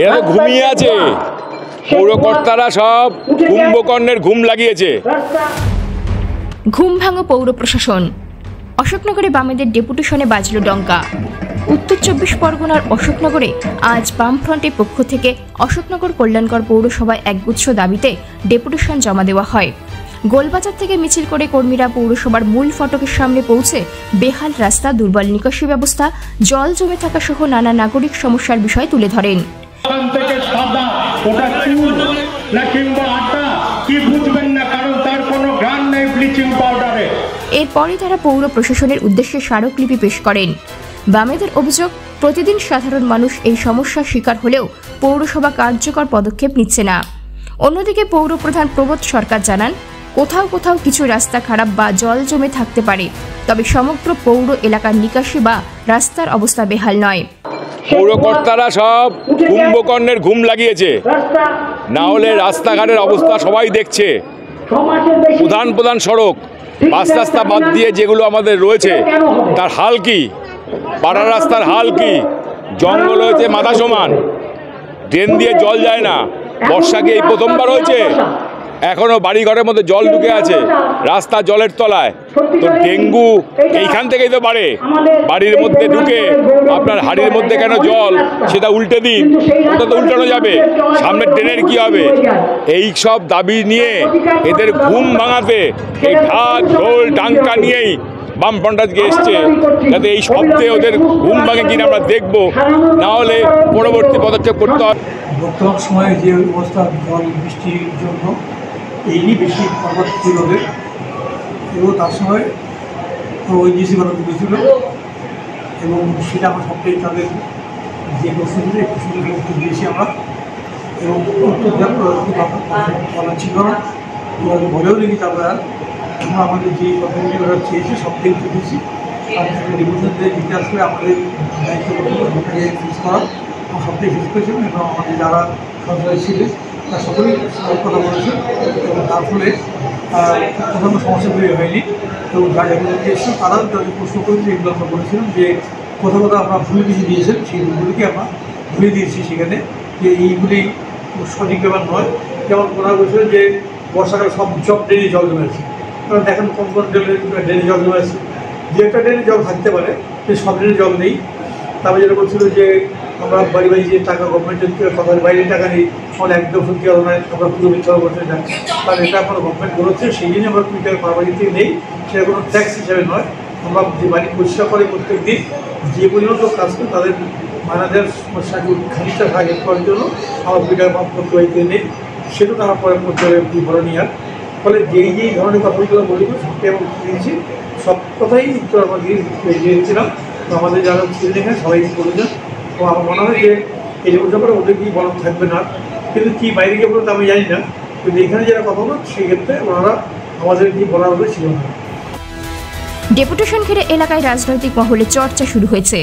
এরা তো ঘুমিয়ে আছে, পৌরকর্তারা সব কুম্ভকর্ণের ঘুম লাগিয়েছে। ঘুম ভাঙা পৌর প্রশাসন। অশোকনগরে বামেদের ডেপুটেশনে বাজল ডঙ্কা। উত্তর 24 পরগনার অশোকনগরে আজ বামফ্রন্টের পক্ষ থেকে অশোকনগর কল্যাণকর পৌরসভায় একগুচ্ছ দাবিতে ডেপুটেশন জমা দেওয়া হয়। গোলবাজার থেকে মিছিল করে কর্মীরা পৌরসভার মূল ফটকের সামনে পৌঁছে বেহাল রাস্তা, দুর্বল নিকাশি ব্যবস্থা, জল জমে থাকা সহ নানা নাগরিক সমস্যার বিষয় তুলে ধরেন। এরপরে তারা পৌর প্রশাসনের উদ্দেশ্যে স্মারকলিপি পেশ করেন। বামেদের অভিযোগ, প্রতিদিন সাধারণ মানুষ এই সমস্যার শিকার হলেও পৌরসভা কার্যকর পদক্ষেপ নিচ্ছে না। অন্যদিকে পৌর প্রধান প্রবোধ সরকার জানান, কোথাও কোথাও কিছু রাস্তা খারাপ বা জল জমে থাকতে পারে, তবে সমগ্র পৌর এলাকার নিকাশি বা রাস্তার অবস্থা বেহাল নয়। পৌরকর্তারা সব কুম্ভকর্ণের ঘুম লাগিয়েছে, না হলে রাস্তাঘাটের অবস্থা সবাই দেখছে। প্রধান প্রধান সড়ক, বাস রাস্তা বাদ দিয়ে যেগুলো আমাদের রয়েছে তার হাল কি, পাড়ার রাস্তার হাল কি, জঙ্গল হয়েছে মাথা সমান, ড্রেন দিয়ে জল যায় না। বর্ষাকে এই প্রথমবার হয়েছে, এখনো বাড়ি ঘরের মধ্যে জল ঢুকে আছে, রাস্তা জলের তলায়। তো ডেঙ্গু এইখান থেকেই তো বাড়ে, বাড়ির মধ্যে ঢুকে আপনার হাড়ির মধ্যে কেন জল, সেটা উল্টে দিন, ওটা তো উল্টানো যাবে, সামনে ট্রেনের কি হবে? এই সব দাবি নিয়ে এদের ঘুম ভাঙাতে এই ঢাক ঢোল ডাঙ্কা নিয়েই বামফ্রন্ট আজকে এসছে, যাতে এই শব্দে ওদের ঘুম ভাঙে কিনা আমরা দেখবো, না হলে পরবর্তী পদক্ষেপ করতে হবে। বর্তমান সময়ে যে অবস্থা, জল বৃষ্টির জন্য এই বেশি পরবর্তী রোদের, এবং তার সময় ওইজিসি করা তুলেছিল, এবং সেটা আমরা সবটাই তাদের যে প্রস্তুতি এই প্রস্তুতির উত্তর দিয়েছি আমরা, এবং উত্তর বলা ছিল না, বলেও লিখেছি আমরা আমাদের যে কথাগুলি ওরা চেয়েছে সবটাই উত্তর দিয়েছি। আর একটা ডিভিশন দিতে আসলে আমাদের দায়িত্ব ফিস করা, আমরা সবটাই ফিস করেছিলাম, এবং আমাদের যারা সরকারি ছিলেন তারা সকলেই কথা বলেছেন, এবং তার ফলে কোনো সমস্যা তৈরি হয়নি। এবং যারা এসেছেন তারাও তাদের প্রশ্ন করেছে, এগুলো আমরা বলেছিলাম যে কোথাও কোথাও আমরা ভুল কিছু দিয়েছেন, সেই ভুলগুলিকে আমরা ধুয়ে দিয়েছি সেখানে, যে এইগুলি সঠিক ব্যাপার নয়। যেমন ওনারা বলছিলেন যে বর্ষাকালে সব ড্রেনে জল জমে আছে, কারণ দেখেন কোন কোন ড্রেনে জল জমে আছে, যে একটা ড্রেনে জল থাকতে পারে সে সব ড্রেনে জল নেই। তারপরে যেটা বলছিল যে আমরা বাড়ি বাড়ি যে টাকা গভর্নমেন্টের কথা বাইরে টাকা নেই, ফলে একদম সত্যি কথা নয়, আমরা পুরো মিথ্যা করতে চাই, কারণ এটা আমরা গভর্নমেন্ট বলেছে, সেই জন্য আমরা 20 টাকা পার বাড়ি থেকে নেই, সেটা কোনো ট্যাক্স হিসাবে নয়। আমরা যে বাড়ি পরিষ্কার করে প্রত্যেক দিন যে পরিমাণ লোক কাজ করে তাদের মানাদের সমস্যাকে খানিকটা ভাগ করার জন্য আমরা 20 টাকা প্রত্যেক বাড়িতে নেই, সেটা তারা পরে করতে হবে ভরণ নেওয়ার। ফলে যেই ধরনের কথাগুলো বলি সবটাই আমরা দিয়েছি, সব কথাই উত্তর আমরা দিয়েছিলাম। তো আমাদের যারা ছিলেন এখানে সবাই করেছেন, তো আমার মনে হয় যে এই ব্যাপারে ওদের কি বলা থাকবে না, কিন্তু কি বাইরে গিয়ে বলতে আমি জানি না, কিন্তু এখানে যারা কথা বলো সেক্ষেত্রে ওনারা আমাদের কি বলার হবে ছিল না। ডেপুটেশন ঘিরে এলাকায় রাজনৈতিক মহলে চর্চা শুরু হয়েছে।